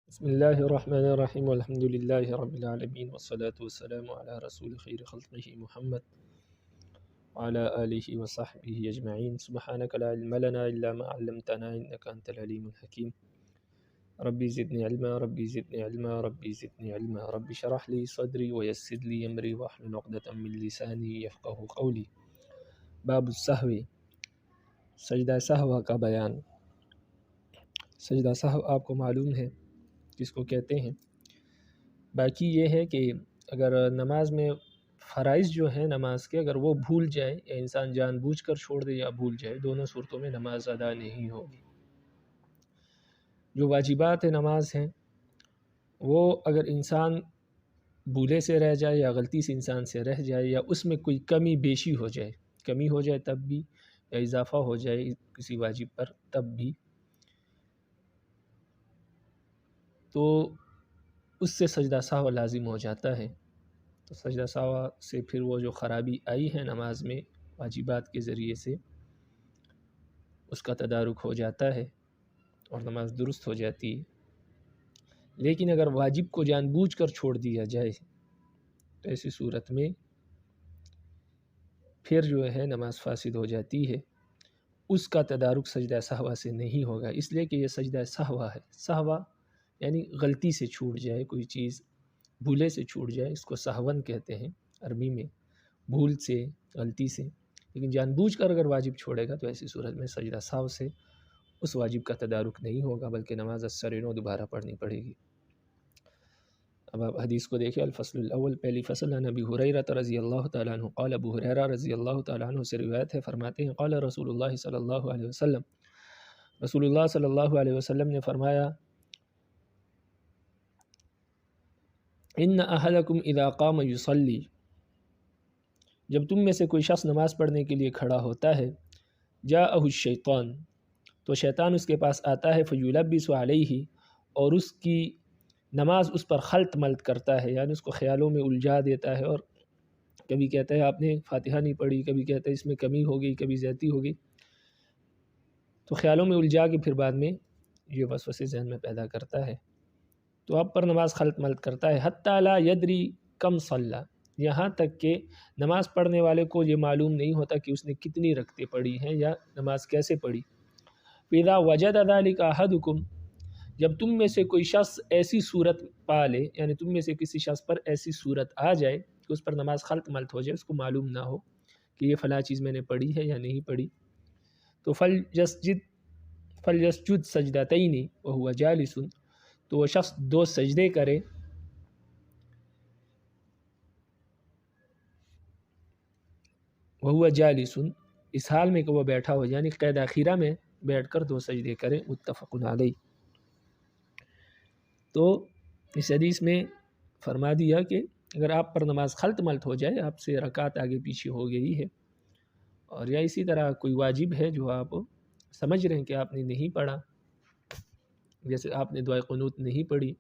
بسم اللہ الرحمن الرحیم والحمد للہ رب العالمین والصلاة والسلام علی رسول خیر خلقہ محمد وعلی آلہ وصحبہ اجمعین سبحانک لا علم لنا الا ما علمتنا انک انت العلیم الحکیم ربی زدنی علما ربی زدنی علما ربی زدنی علما ربی شرح لی صدری ویسر لی امری واحلل عقدۃ من لسانی یفقہوا قولی باب السہو سجدہ سہو کا بیان۔ سجدہ سہو آپ کو معلوم ہے جس کو کہتے ہیں۔ باقی یہ ہے کہ اگر نماز میں فرائض جو ہیں نماز کے اگر وہ بھول جائے یا انسان جان بوجھ کر چھوڑ دے یا بھول جائے، دونوں صورتوں میں نماز ادا نہیں ہوگی۔ جو واجبات نماز ہیں وہ اگر انسان بھولے سے رہ جائے یا غلطی سے انسان سے رہ جائے یا اس میں کوئی کمی بیشی ہو جائے تب بھی، یا اضافہ ہو جائے کسی واجب پر تب بھی، تو اس سے سجدہ سہو لازم ہو جاتا ہے۔ تو سجدہ سہو سے پھر وہ جو خرابی آئی ہے نماز میں واجبات کے ذریعے سے، اس کا تدارک ہو جاتا ہے اور نماز درست ہو جاتی ہے۔ لیکن اگر واجب کو جان بوجھ کر چھوڑ دیا جائے تو ایسی صورت میں پھر جو ہے نماز فاسد ہو جاتی ہے۔ اس کا تدارک سجدہ سہو سے نہیں ہوگا، اس لیے کہ یہ سجدہ سہو ہے۔ سہو یعنی غلطی سے چھوٹ جائے کوئی چیز، بھولے سے چھوٹ جائے، اس کو سہون کہتے ہیں عربی میں، بھول سے، غلطی سے۔ لیکن جان بوجھ کر اگر واجب چھوڑے گا تو ایسی صورت میں سجدہ سہو سے اس واجب کا تدارک نہیں ہوگا، بلکہ نماز از سر نو دوبارہ پڑھنی پڑے گی۔ اب آپ حدیث کو دیکھیں۔ الفصل الاول، پہلی فصل، عن ابی ہریرہ رضی اللہ تعالیٰ عنہ قال، ابو ہریرہ رضی اللہ تعالیٰ عنہ سے روایت ہے، فرماتے ہیں قال رسول اللہ صلی اللہ علیہ وسلم، رسول اللہ صلی اللہ علیہ وسلم نے فرمایا، ان احدکم اذا قام یصلی، جب تم میں سے کوئی شخص نماز پڑھنے کے لیے کھڑا ہوتا ہے، جاءہ الشیطان، تو شیطان اس کے پاس آتا ہے، فیلبس علیہ، اور اس کی نماز اس پر خلط ملط کرتا ہے، یعنی اس کو خیالوں میں الجھا دیتا ہے، اور کبھی کہتا ہے آپ نے فاتحہ نہیں پڑھی، کبھی کہتا ہے اس میں کمی ہو گئی، کبھی زیادتی ہو گئی، تو خیالوں میں الجھا کے پھر بعد میں یہ وسوسے ذہن میں پیدا کرتا ہے، تو آپ پر نماز خلط ملط کرتا ہے۔ حتی لا یدری کم صلی، یہاں تک کہ نماز پڑھنے والے کو یہ معلوم نہیں ہوتا کہ اس نے کتنی رکعتیں پڑھی ہیں یا نماز کیسے پڑھی۔ فاذا وجد ذلک احدکم، جب تم میں سے کوئی شخص ایسی صورت پا لے، یعنی تم میں سے کسی شخص پر ایسی صورت آ جائے کہ اس پر نماز خلط ملط ہو جائے، اس کو معلوم نہ ہو کہ یہ فلاں چیز میں نے پڑھی ہے یا نہیں پڑھی، تو فلیسجد سجدتین وہو جالس، تو وہ شخص 2 سجدے کرے وہو جالس، اس حال میں کہ وہ بیٹھا ہو، یعنی قید اخیرہ میں بیٹھ کر 2 سجدے کرے، متفق علیہ۔ تو اس حدیث میں فرما دیا کہ اگر آپ پر نماز خلط ملط ہو جائے، آپ سے رکعت آگے پیچھے ہو گئی ہے، اور یا اسی طرح کوئی واجب ہے جو آپ سمجھ رہے ہیں کہ آپ نے نہیں پڑھا، جیسے آپ نے دعائے قنوت نہیں پڑھی،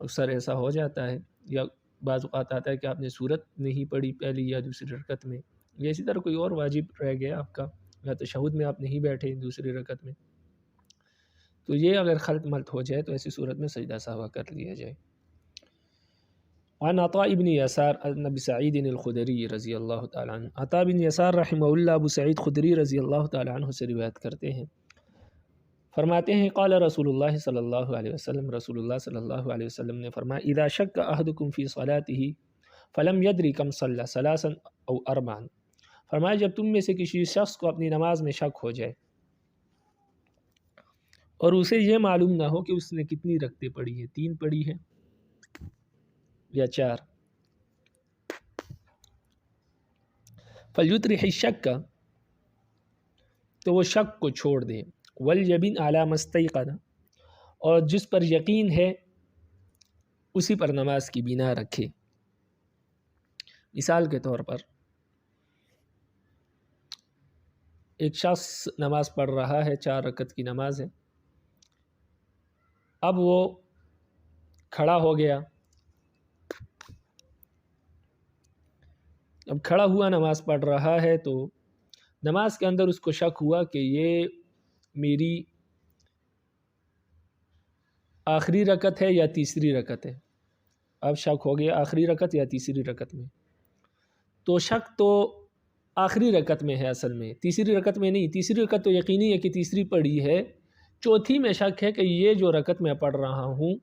اکثر ایسا ہو جاتا ہے، یا بعض اوقات آتا ہے کہ آپ نے سورت نہیں پڑھی پہلی یا دوسری رکعت میں، یا اسی طرح کوئی اور واجب رہ گیا آپ کا، یا تشہد میں آپ نہیں بیٹھے دوسری رکعت میں، تو یہ اگر خلط ملط ہو جائے تو ایسی صورت میں سجدہ سہو کر لیا جائے۔ عن عطاء بن یسار عن ابی سعید الخدری رضی اللہ تعالیٰ عنہ، عطاء بن یسار رحمہ اللہ ابو سعید خدری رضی اللہ تعالیٰ عنہ سے روایت کرتے ہیں، فرماتے ہیں قال رسول اللہ صلی اللہ علیہ وسلم، رسول اللہ صلی اللہ علیہ وسلم نے فرمایا، اذا شک احدکم فی صلاته فلم یدری کم صلی ثلاثا او اربعا، فرمایا جب تم میں سے کسی شخص کو اپنی نماز میں شک ہو جائے اور اسے یہ معلوم نہ ہو کہ اس نے کتنی رکعتیں پڑھی ہیں، 3 پڑھی ہیں یا 4، فلیطرح الشک، تو وہ شک کو چھوڑ دے، والیبن علی ما استیقن، اور جس پر یقین ہے اسی پر نماز کی بنا رکھے۔ مثال کے طور پر ایک شخص نماز پڑھ رہا ہے، 4 رکعت کی نماز ہے، اب وہ کھڑا ہو گیا، اب کھڑا ہوا نماز پڑھ رہا ہے، تو نماز کے اندر اس کو شک ہوا کہ یہ میری آخری رکعت ہے یا تیسری رکعت ہے، اب شک ہو گیا آخری رکعت یا تیسری رکعت میں، تو شک تو آخری رکعت میں ہے اصل میں، تیسری رکعت میں نہیں۔ تیسری رکعت تو یقینی ہے کہ تیسری پڑھی ہے، چوتھی میں شک ہے کہ یہ جو رکعت میں پڑھ رہا ہوں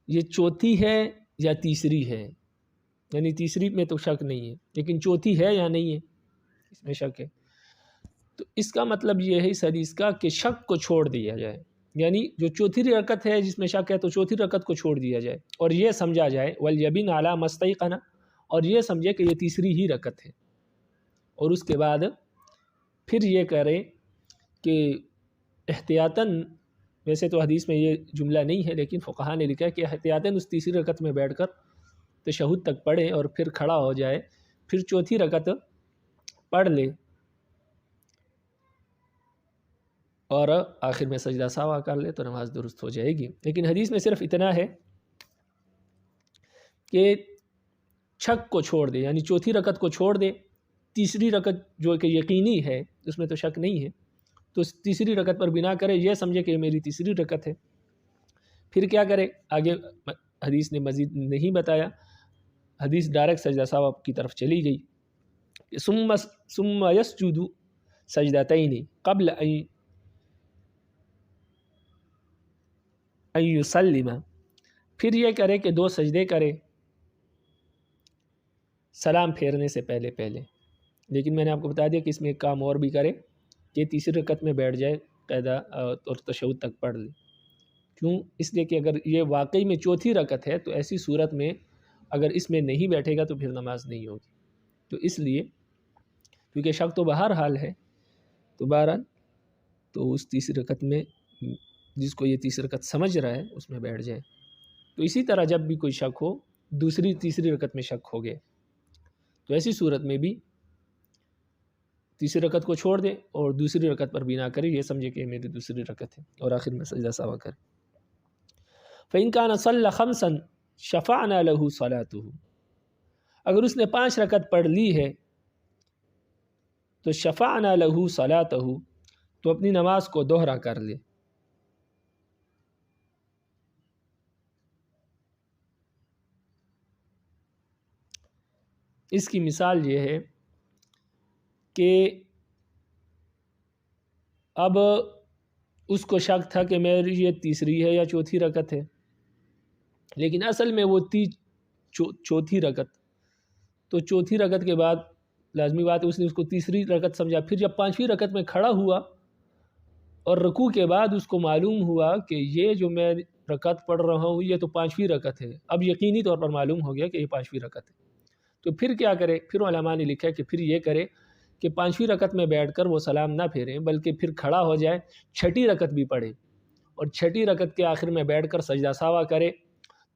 یہ چوتھی ہے یا تیسری ہے، یعنی تیسری میں تو شک نہیں ہے لیکن چوتھی ہے یا نہیں ہے اس میں شک ہے۔ تو اس کا مطلب یہ ہے اس حدیث کا کہ شک کو چھوڑ دیا جائے، یعنی جو چوتھی رکعت ہے جس میں شک ہے تو چوتھی رکعت کو چھوڑ دیا جائے اور یہ سمجھا جائے وَلْيَبِنْ عَلَى مَسْتَيْقَنَ، اور یہ سمجھے کہ یہ تیسری ہی رکعت ہے، اور اس کے بعد پھر یہ کرے کہ احتیاطاً، ویسے تو حدیث میں یہ جملہ نہیں ہے لیکن فقہاء نے لکھا ہے کہ احتیاطاً اس تیسری رکعت میں بیٹھ کر تشہد تک پڑھے اور پھر کھڑا ہو جائے، پھر چوتھی رکعت پڑھ لے اور آخر میں سجدہ سہوا کر لے تو نماز درست ہو جائے گی۔ لیکن حدیث میں صرف اتنا ہے کہ شک کو چھوڑ دے، یعنی چوتھی رکعت کو چھوڑ دے، تیسری رکعت جو کہ یقینی ہے اس میں تو شک نہیں ہے، تو تیسری رکعت پر بنا کرے، یہ سمجھے کہ یہ میری تیسری رکعت ہے، پھر کیا کرے آگے حدیث نے مزید نہیں بتایا، حدیث ڈائریکٹ سجدہ سہوا کی طرف چلی گئی کہ ثم یسجد سجدتین قبل ان یسلم، پھر یہ کرے کہ 2 سجدے کرے سلام پھیرنے سے پہلے پہلے۔ لیکن میں نے آپ کو بتا دیا کہ اس میں ایک کام اور بھی کرے کہ تیسری رکعت میں بیٹھ جائے قاعدہ اور تشہد تک پڑھ لے۔ کیوں؟ اس لیے کہ اگر یہ واقعی میں چوتھی رکعت ہے تو ایسی صورت میں اگر اس میں نہیں بیٹھے گا تو پھر نماز نہیں ہوگی، تو اس لیے کیونکہ شک تو بہر حال ہے، تو بہرحال تو اس تیسری رکعت میں جس کو یہ تیسری رکعت سمجھ رہا ہے اس میں بیٹھ جائے۔ تو اسی طرح جب بھی کوئی شک ہو، دوسری تیسری رکعت میں شک ہو گئے تو ایسی صورت میں بھی تیسری رکعت کو چھوڑ دے اور دوسری رکعت پر بنا کرے، یہ سمجھے کہ میری دوسری رکعت ہے اور آخر میں سجدہ سہوا کرے۔ فَإِنْ كَانَ صَلَّى خَمْسًا شَفَعْنَا لَهُ صَلَاتُهُ، اگر اس نے 5 رکعت پڑھ لی ہے تو شفعنا لہو صلاتہ، تو اپنی نماز کو دوہرا کر لے۔ اس کی مثال یہ ہے کہ اب اس کو شک تھا کہ میری یہ تیسری ہے یا چوتھی رکعت ہے، لیکن اصل میں وہ چوتھی رکعت، تو چوتھی رکعت کے بعد لازمی بات ہے اس نے اس کو تیسری رکعت سمجھا، پھر جب 5ویں رکعت میں کھڑا ہوا اور رکوع کے بعد اس کو معلوم ہوا کہ یہ جو میں رکعت پڑھ رہا ہوں یہ تو 5ویں رکعت ہے، اب یقینی طور پر معلوم ہو گیا کہ یہ 5ویں رکعت ہے، تو پھر کیا کرے؟ پھر علماء نے لکھا کہ پھر یہ کرے کہ 5ویں رکعت میں بیٹھ کر وہ سلام نہ پھیریں بلکہ پھر کھڑا ہو جائے، 6ٹھی رکعت بھی پڑھے اور 6ٹھی رکعت کے آخر میں بیٹھ کر سجدہ سہوا کرے،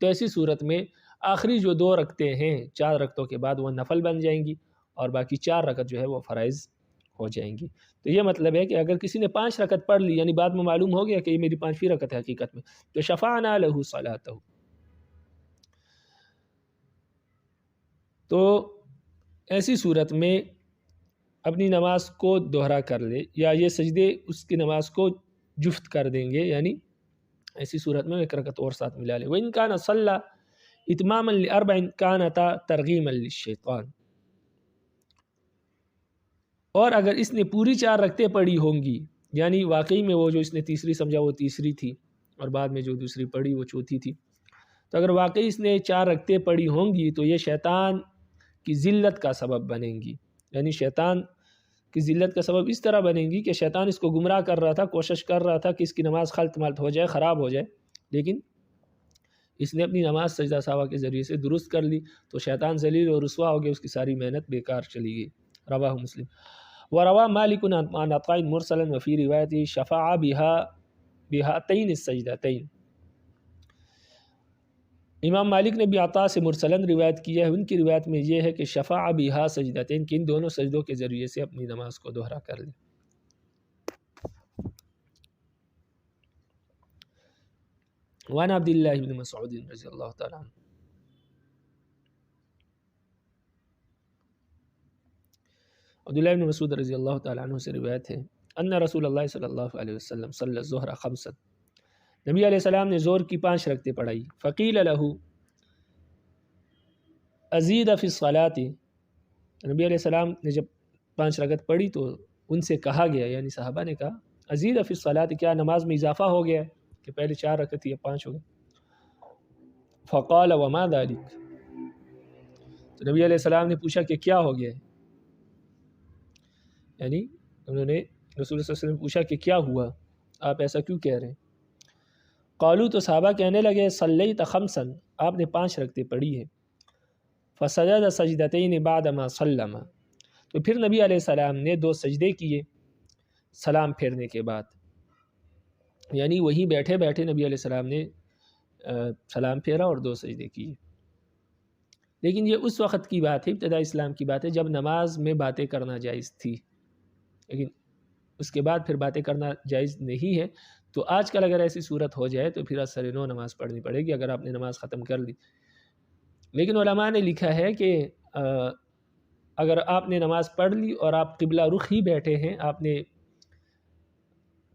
تو ایسی صورت میں آخری جو 2 رکعتیں ہیں 4 رکعتوں کے بعد وہ نفل بن جائیں گی اور باقی 4 رکعت جو ہے وہ فرائض ہو جائیں گی۔ تو یہ مطلب ہے کہ اگر کسی نے 5 رکعت پڑھ لی، یعنی بعد میں معلوم ہو گیا کہ یہ میری 5ویں رکعت ہے حقیقت میں، تو شفعنا لہ صلاتہ، تو ایسی صورت میں اپنی نماز کو دوہرا کر لے، یا یہ سجدے اس کی نماز کو جفت کر دیں گے، یعنی ایسی صورت میں ایک رکعت اور ساتھ ملا لے۔ وَإِنْ كَانَ صَلَّى إِتْمَامًا لِأَرْبَعٍ كَانَتَا تَرْغِيمًا لِلشَّيْطَانِ، اور اگر اس نے پوری 4 رکعتیں پڑھی ہوں گی، یعنی واقعی میں وہ جو اس نے تیسری سمجھا وہ تیسری تھی اور بعد میں جو دوسری پڑھی وہ چوتھی تھی، تو اگر واقعی اس نے 4 رکعتیں پڑھی ہوں گی تو یہ شیطان کی ذلت کا سبب بنیں گی، یعنی شیطان کی ذلت کا سبب اس طرح بنیں گی کہ شیطان اس کو گمراہ کر رہا تھا، کوشش کر رہا تھا کہ اس کی نماز خلط ملط ہو جائے، خراب ہو جائے، لیکن اس نے اپنی نماز سجدہ سہوا کے ذریعے سے درست کر لی، تو شیطان ذلیل اور رسوا ہو گیا، اس کی ساری محنت بیکار چلی گئی۔ رواہ مسلم۔ وروى مالك عن عطاء مرسلا وفي روایته شفع بهاتين السجدتين، امام مالک نے بھی عطا سے مرسلاً روایت کیا ہے، ان کی روایت میں یہ ہے کہ شفع بها سجدتين، کہ ان دونوں سجدوں کے ذریعے سے اپنی نماز کو دوہرا کر لیں۔ وعن عبد الله بن مسعود رضی اللہ تعالیٰ عنہ، عبداللہ بن مسعود رضی اللہ تعالیٰ عنہ سے روایت ہے ان رسول اللہ صلی اللہ علیہ وسلم صلی الظہر خمسا، نبی علیہ السلام نے زہر کی 5 رکعتیں پڑھائی. فقیل لہ ازید فی الصلاۃ، نبی علیہ السلام نے جب 5 رکعت پڑھی تو ان سے کہا گیا، یعنی صحابہ نے کہا ازید فی الصلاۃ، کیا نماز میں اضافہ ہو گیا ہے کہ پہلے 4 رکعت تھی اب 5 ہو گئے. فقال وما ذلک، تو نبی علیہ السلام نے پوچھا کہ کیا ہو گیا ہے، یعنی انہوں نے رسول صلی اللہ علیہ وسلم نے پوچھا کہ کیا ہوا، آپ ایسا کیوں کہہ رہے ہیں. قالو، تو صحابہ کہنے لگے صلیت خمسا، آپ نے 5 رکعتیں پڑھی ہیں. فسجد سجدتین بعد ما سلم، تو پھر نبی علیہ السلام نے 2 سجدے کیے سلام پھیرنے کے بعد، یعنی وہیں بیٹھے بیٹھے نبی علیہ السلام نے سلام پھیرا اور 2 سجدے کیے. لیکن یہ اس وقت کی بات ہے، ابتدا اسلام کی بات ہے، جب نماز میں باتیں کرنا جائز تھی، لیکن اس کے بعد پھر باتیں کرنا جائز نہیں ہے. تو آج کل اگر ایسی صورت ہو جائے تو پھر اثر نو نماز پڑھنی پڑے گی اگر آپ نے نماز ختم کر لی. لیکن علماء نے لکھا ہے کہ اگر آپ نے نماز پڑھ لی اور آپ قبلہ رخ ہی بیٹھے ہیں، آپ نے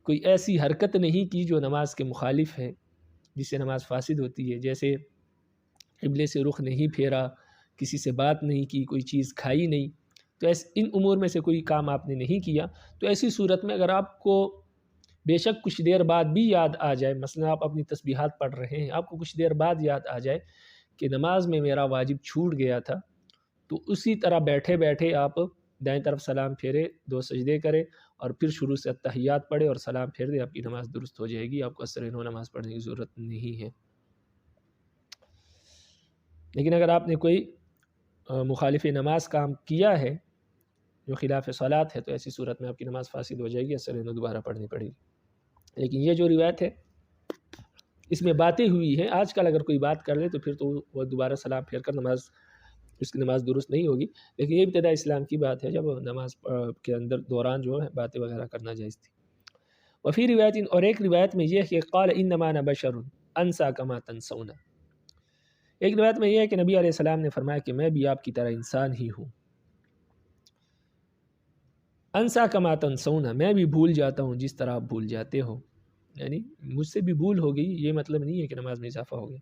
کوئی ایسی حرکت نہیں کی جو نماز کے مخالف ہے، جس سے نماز فاسد ہوتی ہے، جیسے قبلے سے رخ نہیں پھیرا، کسی سے بات نہیں کی، کوئی چیز کھائی نہیں، تو ان امور میں سے کوئی کام آپ نے نہیں کیا، تو ایسی صورت میں اگر آپ کو بے شک کچھ دیر بعد بھی یاد آ جائے، مثلا آپ اپنی تسبیحات پڑھ رہے ہیں، آپ کو کچھ دیر بعد یاد آ جائے کہ نماز میں میرا واجب چھوٹ گیا تھا، تو اسی طرح بیٹھے بیٹھے آپ دائیں طرف سلام پھیرے، 2 سجدے کرے اور پھر شروع سے اتحیات پڑھے اور سلام پھیر دے، آپ کی نماز درست ہو جائے گی، آپ کو عصر نو نماز پڑھنے کی ضرورت نہیں ہے. لیکن اگر آپ نے کوئی مخالف نماز کام کیا ہے جو خلاف صلاۃ ہے، تو ایسی صورت میں آپ کی نماز فاسد ہو جائے گی، عصر نو دوبارہ پڑھنی پڑے گی. لیکن یہ جو روایت ہے اس میں باتیں ہوئی ہیں، آج کل اگر کوئی بات کر لے تو پھر تو وہ دوبارہ سلام پھیر کر اس کی نماز درست نہیں ہوگی. لیکن یہ ابتدا اسلام کی بات ہے، جب نماز کے اندر دوران جو ہے باتیں وغیرہ کرنا جائز تھی. وفی روایت، اور ایک روایت میں یہ کہ قال انما انا بشر انسا کما تنسون، ایک روایت میں یہ ہے کہ نبی علیہ السلام نے فرمایا کہ میں بھی آپ کی طرح انسان ہی ہوں. انسا کما تنسون، میں بھی بھول جاتا ہوں جس طرح آپ بھول جاتے ہو، یعنی مجھ سے بھی بھول ہو گئی، یہ مطلب نہیں ہے کہ نماز میں اضافہ ہو گیا.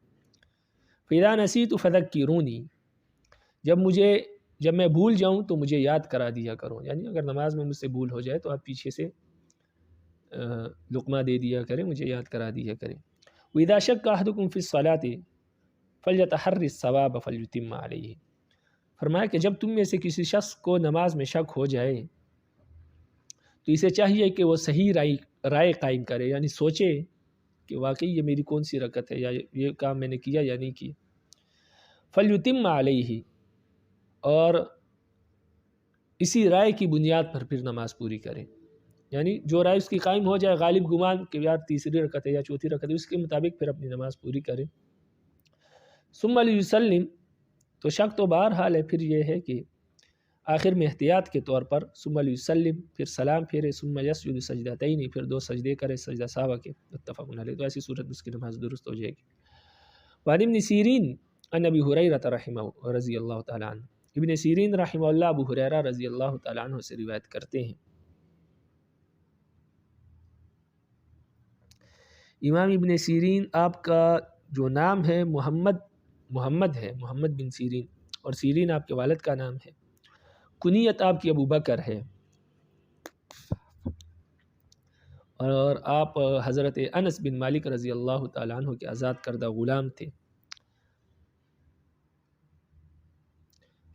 فإذا نسیت فذکرونی، جب میں بھول جاؤں تو مجھے یاد کرا دیا کرو، یعنی اگر نماز میں مجھ سے بھول ہو جائے تو آپ پیچھے سے لقمہ دے دیا کریں، مجھے یاد کرا دیا کریں. وإذا شک أحدكم في الصلاة فلیتحر الصواب فلیتم علیہ، فرمایا کہ جب تم میں سے کسی شخص کو نماز میں شک ہو جائے تو اسے چاہیے کہ وہ صحیح رائے قائم کرے، یعنی سوچے کہ واقعی یہ میری کون سی رکعت ہے، یا یہ کام میں نے کیا یا نہیں کیا. فلیتم علیہ، اور اسی رائے کی بنیاد پر پھر نماز پوری کریں، یعنی جو رائے اس کی قائم ہو جائے، غالب گمان کہ یار تیسری رکعت ہے یا چوتھی رکعت ہے، اس کے مطابق پھر اپنی نماز پوری کریں. ثم لیسلم، تو شک تو بہرحال ہے، پھر یہ ہے کہ آخر میں احتیاط کے طور پر ثم لیسلم، پھر سلام پھیرے، ثم یسجد سجدتین، پھر 2 سجدے کرے سجدہ سہو کے، متفق علیہ، تو ایسی صورت اس کی نماز درست ہو جائے گی. وعن ابن سیرین عن ابی ہریرہ رحمہ رضی اللہ تعالیٰ عنہ، ابن سیرین رحمہ اللہ ابو ہریرہ رضی اللہ تعالیٰ عنہ سے روایت کرتے ہیں. امام ابن سیرین، آپ کا جو نام ہے محمد ہے، محمد بن سیرین، اور سیرین آپ کے والد کا نام ہے. کنیت آپ کی ابو بکر ہے، اور آپ حضرت انس بن مالک رضی اللہ تعالیٰ عنہ کے آزاد کردہ غلام تھے.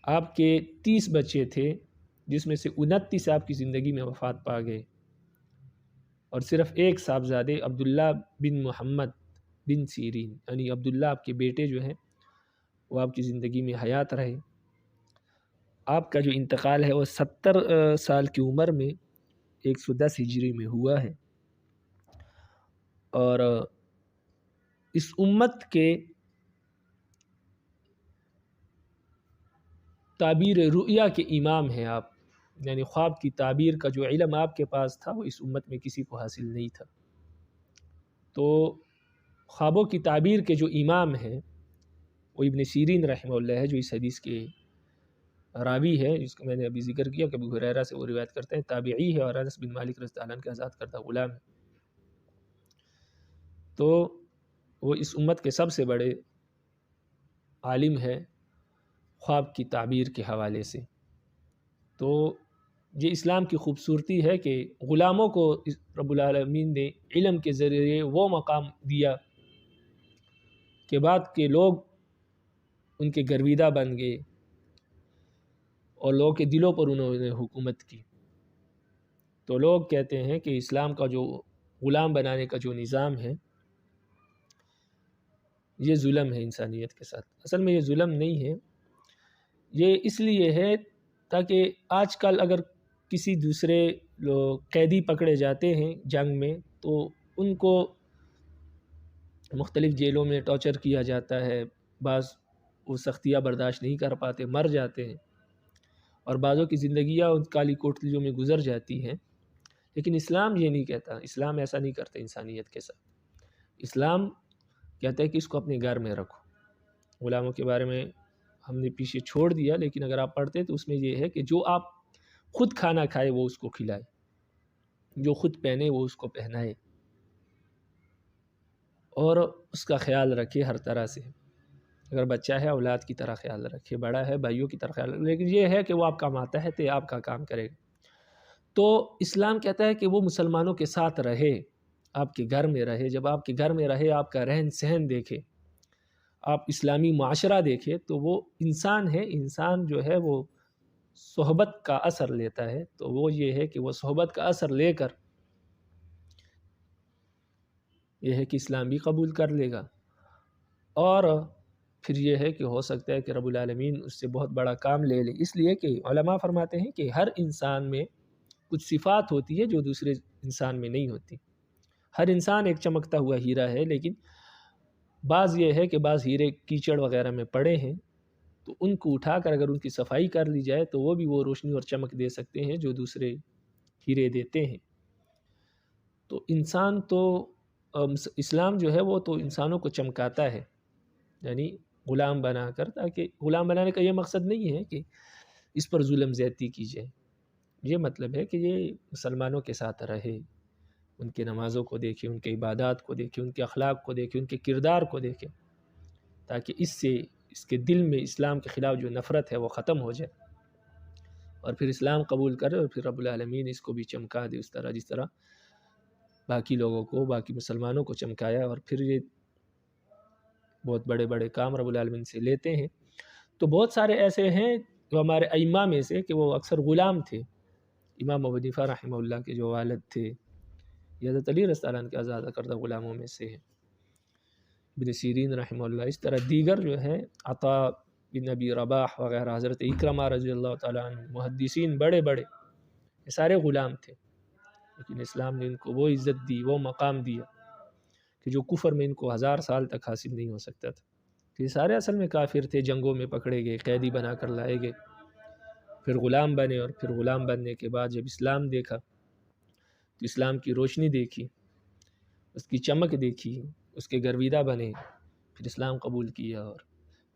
آپ کے 30 بچے تھے، جس میں سے 29 آپ کی زندگی میں وفات پا گئے، اور صرف ایک صاحبزادے عبداللہ بن محمد بن سیرین، یعنی عبداللہ آپ کے بیٹے جو ہیں وہ آپ کی زندگی میں حیات رہے. آپ کا جو انتقال ہے وہ 70 سال کی عمر میں 110 ہجری میں ہوا ہے، اور اس امت کے تعبیر رؤیا کے امام ہیں آپ، یعنی خواب کی تعبیر کا جو علم آپ کے پاس تھا وہ اس امت میں کسی کو حاصل نہیں تھا. تو خوابوں کی تعبیر کے جو امام ہیں وہ ابن سیرین رحمہ اللہ ہے، جو اس حدیث کے راوی ہے جس کو میں نے ابھی ذکر کیا کہ ابو ہریرہ سے وہ روایت کرتے ہیں، تابعی ہے اور انس بن مالک رضی اللہ عنہ کے آزاد کردہ غلام ہے۔ تو وہ اس امت کے سب سے بڑے عالم ہے خواب کی تعبیر کے حوالے سے۔ تو یہ اسلام کی خوبصورتی ہے کہ غلاموں کو رب العالمین نے علم کے ذریعے وہ مقام دیا کہ بعد کے لوگ ان کے گرویدہ بن گئے اور لوگوں کے دلوں پر انہوں نے حکومت کی۔ تو لوگ کہتے ہیں کہ اسلام کا جو غلام بنانے کا جو نظام ہے یہ ظلم ہے انسانیت کے ساتھ۔ اصل میں یہ ظلم نہیں ہے، یہ اس لیے ہے تاکہ آج کل اگر کسی دوسرے لوگ قیدی پکڑے جاتے ہیں جنگ میں تو ان کو مختلف جیلوں میں ٹارچر کیا جاتا ہے، بعض وہ سختیاں برداشت نہیں کر پاتے، مر جاتے ہیں، اور بعضوں کی زندگیاں ان کالی کوٹلیوں میں گزر جاتی ہیں۔ لیکن اسلام یہ نہیں کہتا، اسلام ایسا نہیں کرتا انسانیت کے ساتھ۔ اسلام کہتا ہے کہ اس کو اپنے گھر میں رکھو۔ غلاموں کے بارے میں ہم نے پیچھے چھوڑ دیا، لیکن اگر آپ پڑھتے تو اس میں یہ ہے کہ جو آپ خود کھانا کھائے وہ اس کو کھلائے، جو خود پہنے وہ اس کو پہنائے، اور اس کا خیال رکھے ہر طرح سے۔ اگر بچہ ہے اولاد کی طرح خیال رکھے، بڑا ہے بھائیوں کی طرح خیال رکھے، لیکن یہ ہے کہ وہ آپ کا ماتحت ہے، آپ کا کام کرے گا۔ تو اسلام کہتا ہے کہ وہ مسلمانوں کے ساتھ رہے، آپ کے گھر میں رہے۔ جب آپ کے گھر میں رہے، آپ کا رہن سہن دیکھے، آپ اسلامی معاشرہ دیکھے، تو وہ انسان ہے۔ انسان جو ہے وہ صحبت کا اثر لیتا ہے، تو وہ یہ ہے کہ وہ صحبت کا اثر لے کر یہ ہے کہ اسلام بھی قبول کر لے گا، اور پھر یہ ہے کہ ہو سکتا ہے کہ رب العالمین اس سے بہت بڑا کام لے لے۔ اس لیے کہ علماء فرماتے ہیں کہ ہر انسان میں کچھ صفات ہوتی ہے جو دوسرے انسان میں نہیں ہوتی۔ ہر انسان ایک چمکتا ہوا ہیرا ہے، لیکن بعض یہ ہے کہ بعض ہیرے کیچڑ وغیرہ میں پڑے ہیں، تو ان کو اٹھا کر اگر ان کی صفائی کر لی جائے تو وہ بھی وہ روشنی اور چمک دے سکتے ہیں جو دوسرے ہیرے دیتے ہیں۔ تو انسان تو اسلام جو ہے وہ تو انسانوں کو چمکاتا ہے، یعنی غلام بنا کر، تاکہ غلام بنانے کا یہ مقصد نہیں ہے کہ اس پر ظلم زیادتی کی جائے۔ یہ مطلب ہے کہ یہ مسلمانوں کے ساتھ رہے، ان کے نمازوں کو دیکھے، ان کے عبادات کو دیکھے، ان کے اخلاق کو دیکھے، ان کے کردار کو دیکھے، تاکہ اس سے اس کے دل میں اسلام کے خلاف جو نفرت ہے وہ ختم ہو جائے، اور پھر اسلام قبول کرے، اور پھر رب العالمین اس کو بھی چمکا دے اس طرح جس طرح باقی لوگوں کو، باقی مسلمانوں کو چمکایا، اور پھر یہ بہت بڑے بڑے کام رب العالمین سے لیتے ہیں۔ تو بہت سارے ایسے ہیں جو ہمارے ائمہ میں سے کہ وہ اکثر غلام تھے۔ امام ابو حنیفہ رحمہ اللہ کے جو والد تھے حضرت علی رضی اللہ عنہ کے آزاد کردہ غلاموں میں سے ہیں، ابن سیرین رحمہ اللہ، اس طرح دیگر جو ہیں عطا بن ابی رباح وغیرہ، حضرت اکرمہ رضی اللہ تعالیٰ عنہ، محدثین بڑے بڑے، یہ سارے غلام تھے، لیکن اسلام نے ان کو وہ عزت دی، وہ مقام دیا کہ جو کفر میں ان کو 1000 سال تک حاصل نہیں ہو سکتا تھا۔ یہ سارے اصل میں کافر تھے، جنگوں میں پکڑے گئے، قیدی بنا کر لائے گئے، پھر غلام بنے، اور پھر غلام بننے کے بعد جب اسلام دیکھا تو اسلام کی روشنی دیکھی، اس کی چمک دیکھی، اس کے گرویدہ بنے، پھر اسلام قبول کیا، اور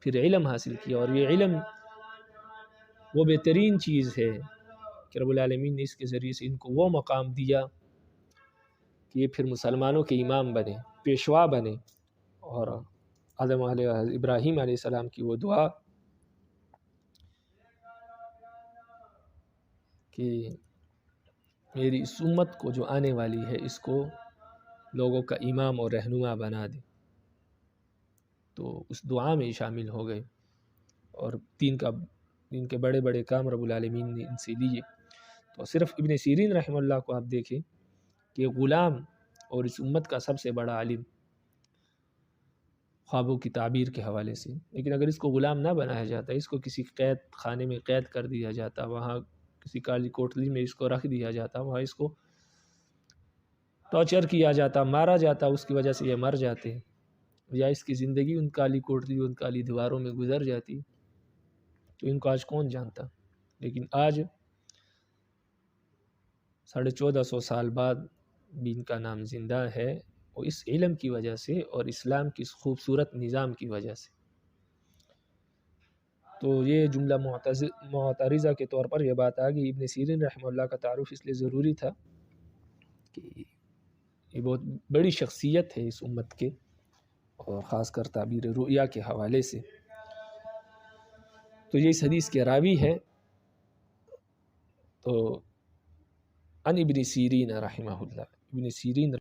پھر علم حاصل کیا، اور یہ علم وہ بہترین چیز ہے کہ رب العالمین نے اس کے ذریعے سے ان کو وہ مقام دیا کہ یہ پھر مسلمانوں کے امام بنے، پیشوا بنے، اور آدم علیہ ابراہیم علیہ السلام کی وہ دعا کہ میری اس امت کو جو آنے والی ہے اس کو لوگوں کا امام اور رہنما بنا دے، تو اس دعا میں شامل ہو گئے، اور دین کے بڑے بڑے کام رب العالمین نے ان سے لیے۔ تو صرف ابن سیرین رحمہ اللہ کو آپ دیکھیں کہ غلام اور اس امت کا سب سے بڑا عالم خوابوں کی تعبیر کے حوالے سے، لیکن اگر اس کو غلام نہ بنایا جاتا، اس کو کسی قید خانے میں قید کر دیا جاتا، وہاں کسی کالی کوٹلی میں اس کو رکھ دیا جاتا، وہاں اس کو ٹارچر کیا جاتا، مارا جاتا، اس کی وجہ سے یہ مر جاتے ہیں، یا اس کی زندگی ان کالی کوٹلی، ان کالی دیواروں میں گزر جاتی، تو ان کو آج کون جانتا۔ لیکن آج 1450 سال بعد بھی ان کا نام زندہ ہے، وہ اس علم کی وجہ سے اور اسلام کی اس خوبصورت نظام کی وجہ سے۔ تو یہ جملہ معترضہ کے طور پر یہ بات آ گئی۔ ابن سیرین رحمہ اللہ کا تعارف اس لیے ضروری تھا کہ یہ بہت بڑی شخصیت ہے اس امت کے، اور خاص کر تعبیر رؤیا کے حوالے سے۔ تو یہ اس حدیث کے راوی ہے، تو عن ابن سیرین رحمہ اللہ، ابن سیرین